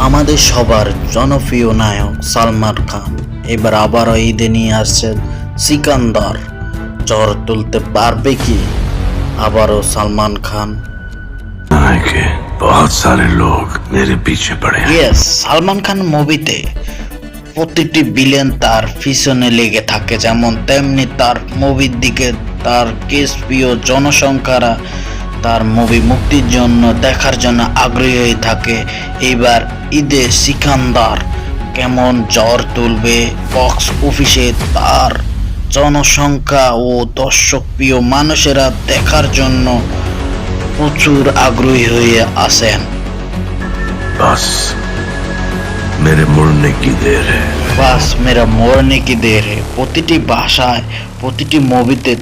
আমাদের সবার জনপ্রিয় নায়ক সালমান খান এবার আবারও ঈদে নিয়ে আসছেন সিকান্দার। ঝড় তুলতে পারবে কি আবারও সালমান খান? के बहुत सारे लोग मेरे पीछे पड़े हैं। ইয়েস, সালমান খান মুভিতে প্রতিটি ভিলেন তার পিছনে লেগে থাকে, যেমন তেমনি তার মুভির দিকে তার প্রিয় জনসংখ্যারা তার মুভি মুক্তির জন্য দেখার জন্য আগ্রহী হয়ে থাকে। এইবার ঈদে সিকান্দার কেমন ঝড় তুলবে বক্স অফিসে তার জনসংখ্যা ও দর্শক প্রিয় মানুষেরা দেখার জন্য প্রচুর আগ্রহী হয়ে আছেন। बस मेरे मुड़ने की देर है। বাস মেরা মরনে কি দের হে। প্রতিটি ভাষায় প্রতিটি মুভিতে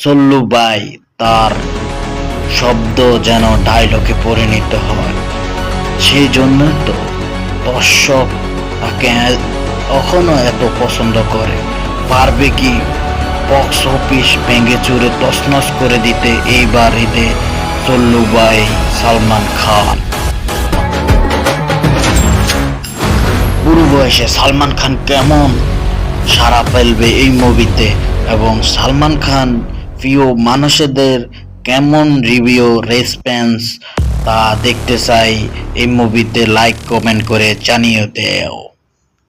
সল্লু ভাই তার শব্দ যেন ডায়লগে পরিণত হয়, সেই জন্য তো দর্শক তাকে এখনো এত পছন্দ করে। পারবে কি বক্স অফিস ভেঙে চুরে তছনছ করে দিতে এইবার ঈদে সল্লু ভাই সালমান খান? বুড়ো বয়সে সালমান খান কেমন সাড়া ফেলবে এই মুভিতে, এবং সালমান খান প্রিয় মানুষদের কেমন রিভিউ রেসপন্স তা দেখতে চাই। এই মুভিতে লাইক কমেন্ট করে জানিয়ে দেও।